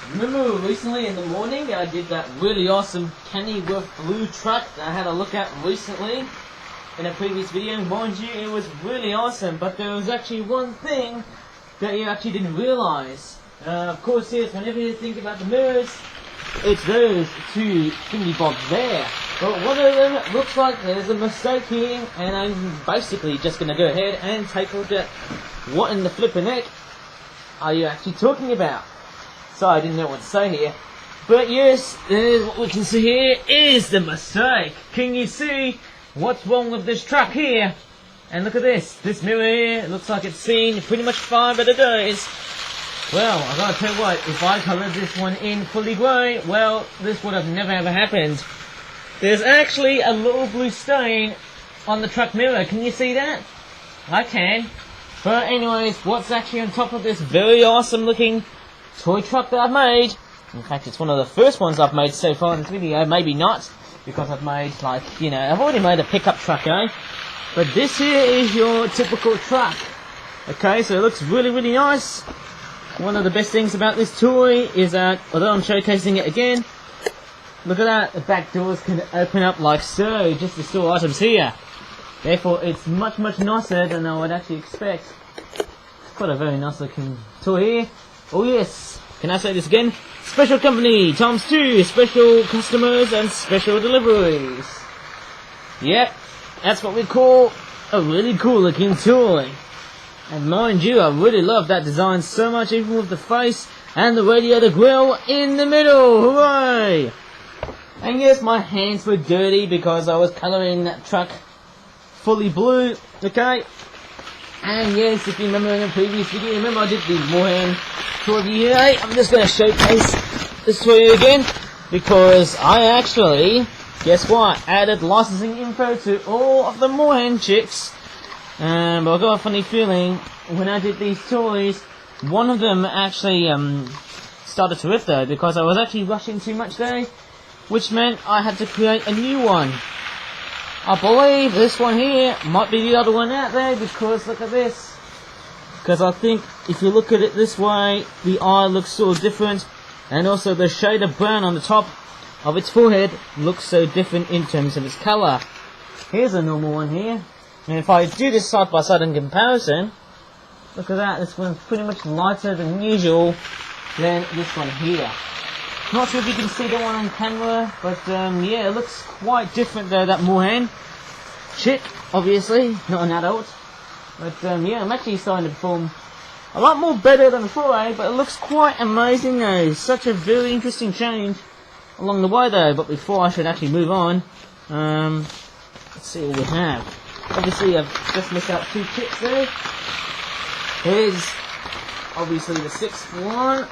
Remember recently in the morning I did that really awesome Kennyworth blue truck that I had a look at recently in a previous video? Mind you, it was really awesome, but there was actually one thing that you actually didn't realise. Of course, yes, whenever you think about the mirrors, it's those two thingy bobs there. But one of them looks like there's a mistake here, and I'm basically just going to go ahead and take a look at what in the flippin' heck are you actually talking about. So I didn't know what to say here. But yes, what we can see here is the mistake. Can you see what's wrong with this truck here? And look at this. This mirror here, it looks like it's seen pretty much 5 better days. Well, I gotta tell you what, if I coloured this one in fully grey, well, this would have never ever happened. There's actually a little blue stain on the truck mirror. Can you see that? I can. But anyways, what's actually on top of this very awesome looking toy truck that I've made? In fact, it's one of the first ones I've made so far in this video. Maybe not, because I've made, like, you know, I've already made a pickup truck, eh? But this here is your typical truck. Okay, so it looks really, really nice. One of the best things about this toy is that, although I'm showcasing it again, look at that, the back doors can open up like so, just to store items here. Therefore, it's much, much nicer than I would actually expect. It's quite a very nice looking toy here. Oh yes, can I say this again? Special company ×2, special customers and special deliveries. Yep, that's what we call a really cool looking toy. And mind you, I really love that design so much, even with the face and the radiator grille in the middle. Hooray! And yes, my hands were dirty because I was colouring that truck fully blue, okay? And yes, if you remember in the previous video, remember I did the Moorhen tour here. I'm just going to showcase this for you again, because I actually, guess what, added licensing info to all of the Moorhen chicks. But I got a funny feeling when I did these toys, one of them actually started to rip though, because I was actually rushing too much there, which meant I had to create a new one. I believe this one here might be the other one out there, because look at this. Because I think if you look at it this way, the eye looks sort of different, and also the shade of brown on the top of its forehead looks so different in terms of its colour. Here's a normal one here. And if I do this side by side in comparison, look at that, this one's pretty much lighter than usual than this one here. Not sure if you can see the one on camera, but yeah, it looks quite different though, that Moorhen chick, obviously, not an adult. But yeah, I'm actually starting to perform a lot more better than before, eh? But it looks quite amazing though, such a very interesting change along the way though. But before I should actually move on, let's see what we have. Obviously, I've just missed out 2 chicks there. Here's obviously the 6th one,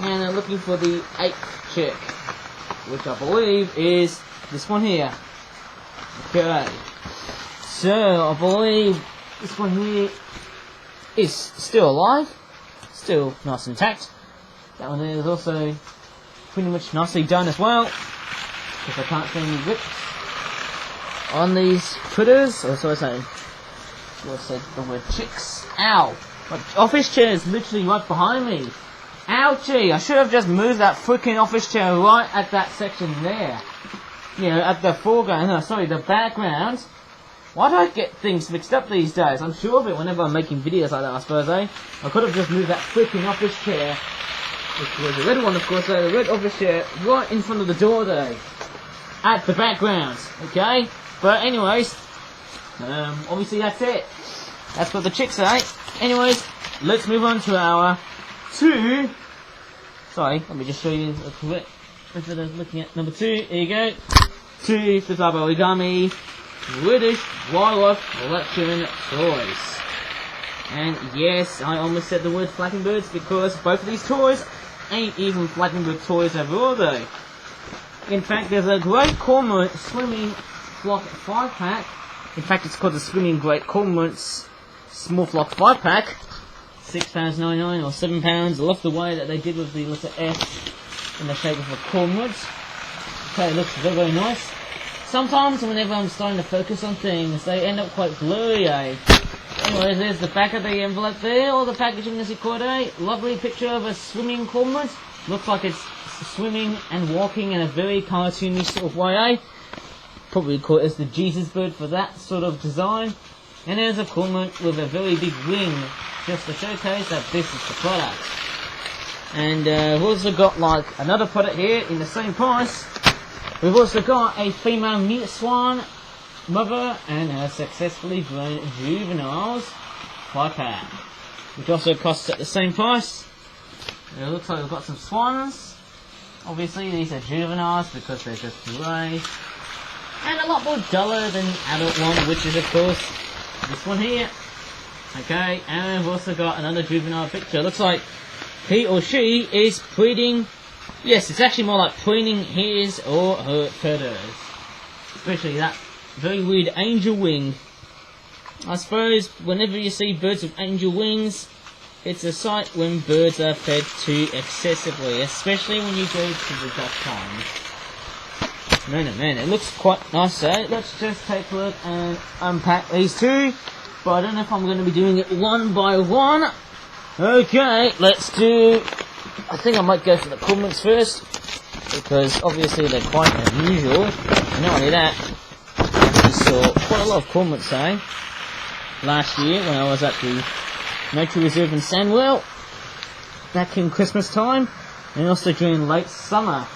and I'm looking for the 8th chick, which I believe is this one here. Okay, so I believe this one here is still alive, still nice and intact. That one there is also pretty much nicely done as well, because I can't see any rips on these critters, or so I say, I said the word chicks. Ow! My office chair is literally right behind me. Ouchie! I should have just moved that freaking office chair right at that section there. You know, at the foreground, no, sorry, the background. Why do I get things mixed up these days? I'm sure of it whenever I'm making videos like that, I suppose, eh? I could have just moved that freaking office chair, which was the red one, of course, the red office chair, right in front of the door there. At the background, okay? But anyways, obviously that's it. That's what the chicks are. Anyways, let's move on to our 2. Sorry, let me just show you the correct method of looking at number 2. Here you go. 2 Flip-Up Origami British Wildlife Collection toys. And yes, I almost said the word flapping birds, because both of these toys ain't even flapping bird toys overall though. In fact, there's a great Cormorant swimming flock 5-pack. In fact, it's called the Swimming Great Cormorant's Small Flock 5-pack. £6.99 or £7. I love the way that they did with the letter S in the shape of a cormorant. Okay, it looks very, very nice. Sometimes whenever I'm starting to focus on things, they end up quite blurry, eh? Anyways, there's the back of the envelope there, all the packaging as you caught a lovely picture of a swimming cormorant. Looks like it's swimming and walking in a very cartoony sort of way, eh? Probably call it as the Jesus bird for that sort of design. And there's a cormorant with a very big wing, just to showcase that this is the product. And we've also got like another product here in the same price. We've also got a Female Mute Swan Mother and her Successfully Grown Juveniles 5-pack, which also costs at the same price. It looks like we've got some swans. Obviously these are juveniles because they're just grey. And a lot more duller than adult one, which is of course this one here. Okay, and we've also got another juvenile picture. Looks like he or she is preening. Yes, it's actually more like preening his or her feathers. Especially that very weird angel wing. I suppose whenever you see birds with angel wings, it's a sight when birds are fed too excessively, especially when you go to the duck ponds. Man, oh man, it looks quite nice, eh? Let's just take a look and unpack these two. But I don't know if I'm going to be doing it one by one. Okay, let's do... I think I might go for the cormorants first, because obviously they're quite unusual. And not only that, I saw quite a lot of cormorants, eh? Last year when I was at the Nature Reserve in Sandwell, back in Christmas time, and also during late summer.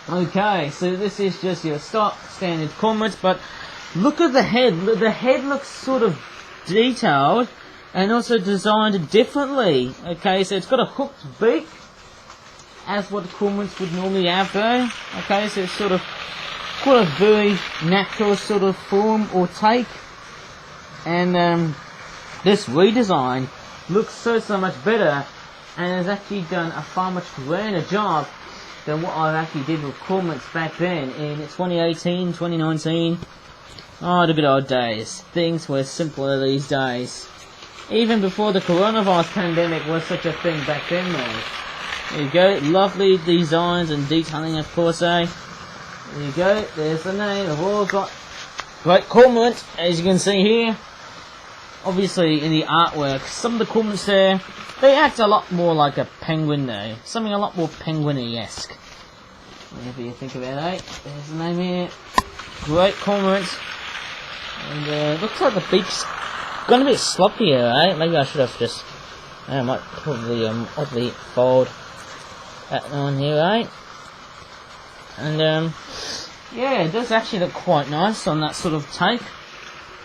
Okay, so this is just your stock standard cormorants, but look at the head. The head looks sort of detailed and also designed differently. Okay, so it's got a hooked beak, as what the cormorants would normally have though. Okay, so it's sort of quite a very natural sort of form or take. And this redesign looks so much better, and has actually done a far much grander job than what I actually did with cormorants back then in 2018, 2019. Oh, the good old days. Things were simpler these days. Even before the coronavirus pandemic was such a thing back then though. There you go, lovely designs and detailing of course, eh? There you go, there's the name. We've all got great cormorant, as you can see here. Obviously in the artwork, some of the cormorants there, they act a lot more like a penguin though. Something a lot more penguin-y-esque. Whatever you think about it, there's the name here. Great cormorant. And looks like the beak's gonna be sloppier, eh? Maybe I should have just... I might probably oddly fold that on here, eh? And yeah, it does actually look quite nice on that sort of take.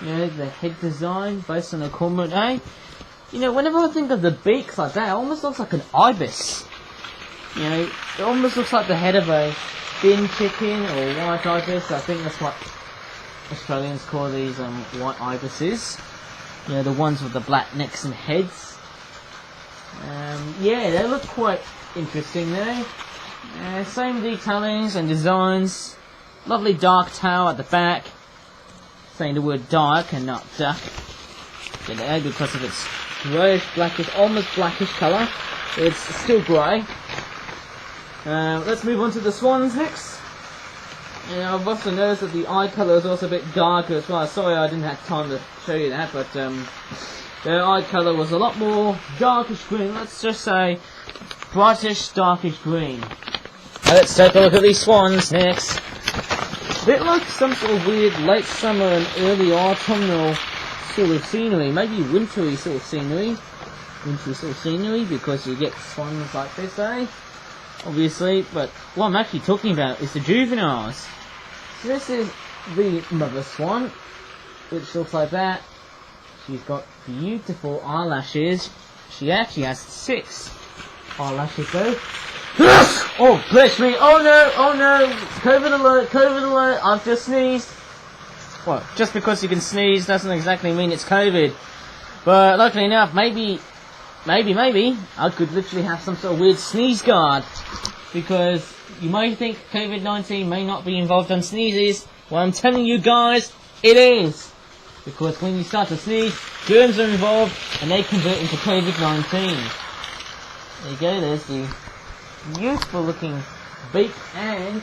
You know, the head design based on a cormorant, eh? You know, whenever I think of the beaks like that, it almost looks like an ibis. You know, it almost looks like the head of a bin chicken or white ibis. I think that's what Australians call these white ibises. You know, the ones with the black necks and heads. Yeah, they look quite interesting there. Same detailings and designs. Lovely dark tail at the back. Saying the word dark and not duck. Get it, because of its greyish, blackish, almost blackish colour. It's still grey. Let's move on to the swans next. And I've also noticed that the eye colour is also a bit darker as well. Sorry I didn't have time to show you that, but their eye colour was a lot more darkish green. Let's just say brightish, darkish green. Now let's take a look at these swans next. A bit like some sort of weird late summer and early autumnal sort of scenery. Maybe wintry sort of scenery. Wintry sort of scenery, because you get swans like this, eh? Obviously, but what I'm actually talking about is the juveniles. So this is the mother swan, which looks like that. She's got beautiful eyelashes. She actually has 6 eyelashes though. Oh, bless me! Oh no! Oh no! COVID alert! COVID alert! I've just sneezed. Well, just because you can sneeze doesn't exactly mean it's COVID. But luckily enough, maybe I could literally have some sort of weird sneeze guard. Because you may think COVID-19 may not be involved on sneezes. Well, I'm telling you guys, it is. Because when you start to sneeze, germs are involved and they convert into COVID-19. There you go, there's the beautiful looking beak and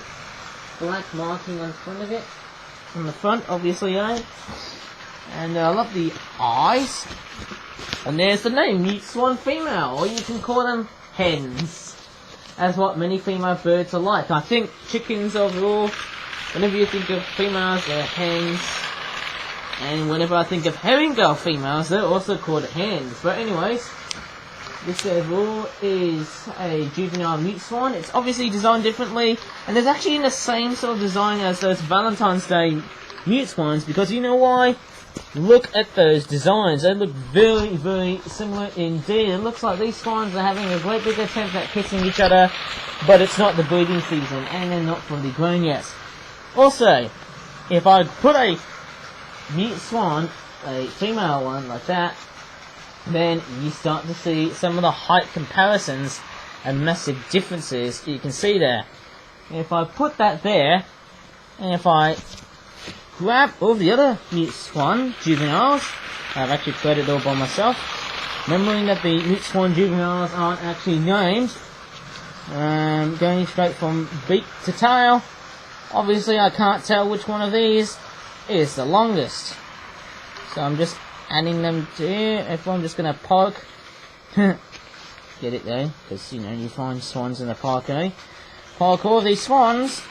black marking on the front of it. On the front, obviously, eh? And I love the eyes. And there's the name, Mute Swan Female, or you can call them hens. That's what many female birds are like. I think chickens overall, whenever you think of females, they're hens. And whenever I think of herringull females, they're also called hens. But anyways, this overall is a juvenile mute swan. It's obviously designed differently, and it's actually in the same sort of design as those Valentine's Day mute swans, because you know why? Look at those designs. They look very, very similar indeed. It looks like these swans are having a great big attempt at kissing each other, but it's not the breeding season, and they're not fully grown yet. Also, if I put a mute swan, a female one like that, then you start to see some of the height comparisons and massive differences you can see there. If I put that there, and if I grab all the other mute swan juveniles, I've actually created it all by myself, remembering that the mute swan juveniles aren't actually named, going straight from beak to tail, obviously I can't tell which one of these is the longest. So I'm just adding them to here. If I'm just going to poke, get it there, because you know you find swans in the park, eh? Poke all these swans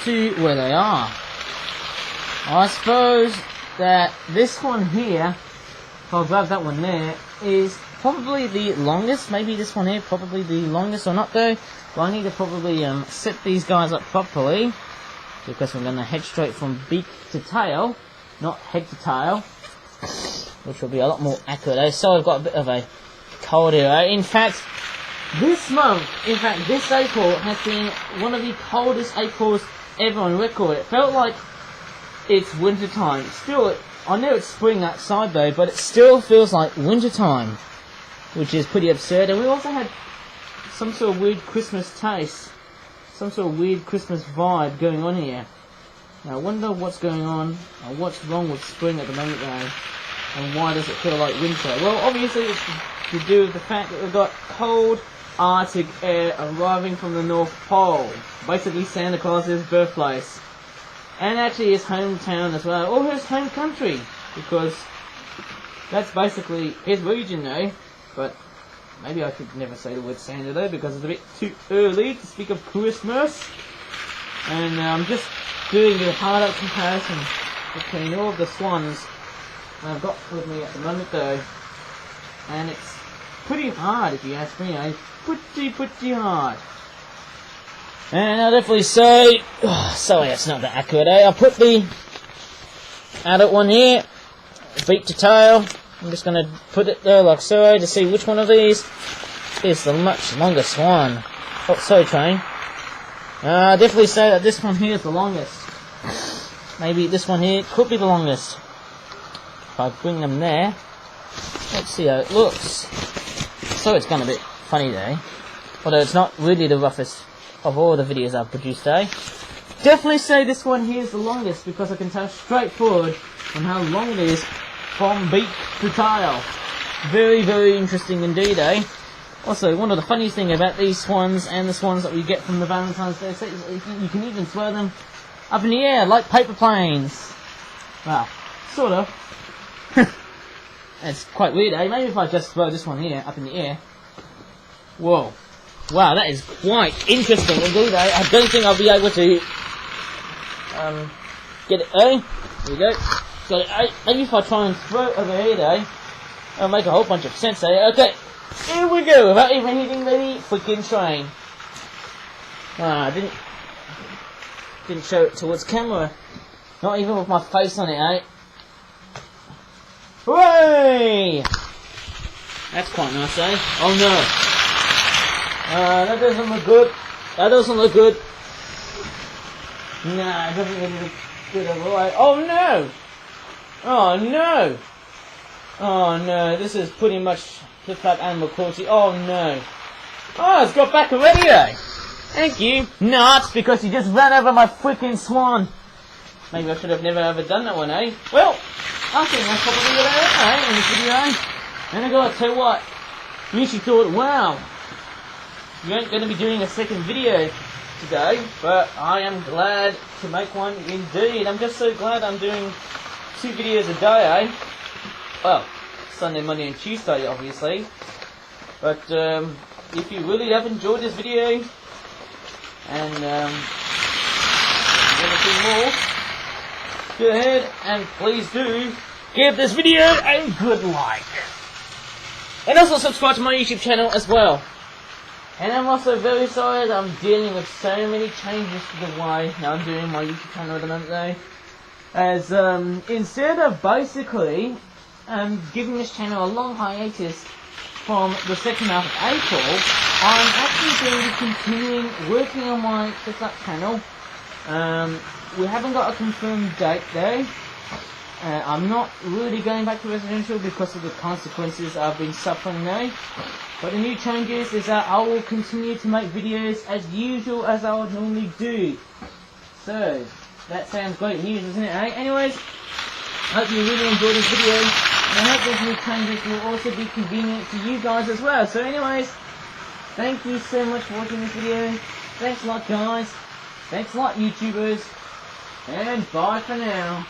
to where they are. I suppose that this one here, if I'll grab that one there, is probably the longest. Maybe this one here, probably the longest or not though. But I need to probably set these guys up properly, because I'm going to head straight from beak to tail, not head to tail, which will be a lot more accurate, eh? So I've got a bit of a cold here, eh? In fact, this month, this April has been one of the coldest Aprils ever on record. It felt like it's winter time. Still, I know it's spring outside though, but it still feels like winter time, which is pretty absurd. And we also had some sort of weird Christmas taste, some sort of weird Christmas vibe going on here. Now I wonder what's going on, or what's wrong with spring at the moment though, and why does it feel like winter? Well, obviously it's to do with the fact that we've got cold Arctic air arriving from the North Pole, basically Santa Claus's birthplace. And actually his hometown as well, or his home country, because that's basically his region though. But maybe I could never say the word Santa though, because it's a bit too early to speak of Christmas. And I'm just doing a hard-up comparison between all of the swans I've got with me at the moment though. And it's pretty hard if you ask me, eh? Pretty hard. And I'll definitely say, sorry that's not that accurate, eh? I'll put the adult one here, beak to tail. I'm just going to put it there like so, to see which one of these is the much longest one. Oh, sorry train. I'll definitely say that this one here is the longest. Maybe this one here could be the longest. If I bring them there, let's see how it looks. So it's gone a bit funny there, although it's not really the roughest of all the videos I've produced today. Definitely say this one here is the longest, because I can tell straight forward on how long it is from beak to tail. Very, very interesting indeed, eh? Also, one of the funniest things about these swans and the swans that we get from the Valentine's Day set is you can even throw them up in the air like paper planes. Well, sort of. It's quite weird, eh? Maybe if I just throw this one here up in the air. Whoa. Wow, that is quite interesting indeed, eh? I don't think I'll be able to get it, eh? Here we go. Got it, eh? Maybe if I try and throw it over here, though, it'll make a whole bunch of sense, eh? Okay, here we go, without even hitting the freaking train. I didn't show it towards camera. Not even with my face on it, eh? Hooray! That's quite nice, eh? Oh no. That doesn't look good. That doesn't look good. Nah, it doesn't really look good at all. Oh no! Oh no! Oh no, this is pretty much flip-flap animal cruelty. Oh no! Oh, it's got back already, eh? Thank you. No, it's because you just ran over my freaking swan. Maybe I should have never ever done that one, eh? Well, I think that's probably what I am, eh, in this video. And I gotta tell you what, you actually thought, wow, you ain't going to be doing a second video today, but I am glad to make one indeed. I'm just so glad I'm doing 2 videos a day, eh? Well, Sunday, Monday and Tuesday obviously. But if you really have enjoyed this video and want to see more, go ahead and please do give this video a good like. And also subscribe to my YouTube channel as well. And I'm also very sorry that I'm dealing with so many changes to the way that I'm doing my YouTube channel at the moment though. As instead of basically giving this channel a long hiatus from the second half of April, I'm actually going to be continuing working on my Success channel. We haven't got a confirmed date though. I'm not really going back to residential because of the consequences I've been suffering now. But the new changes is that I will continue to make videos as usual as I would normally do. So, that sounds great news, doesn't it, eh? Anyways, hope you really enjoyed this video. And I hope these new changes will also be convenient to you guys as well. So anyways, thank you so much for watching this video. Thanks a lot guys. Thanks a lot YouTubers. And bye for now.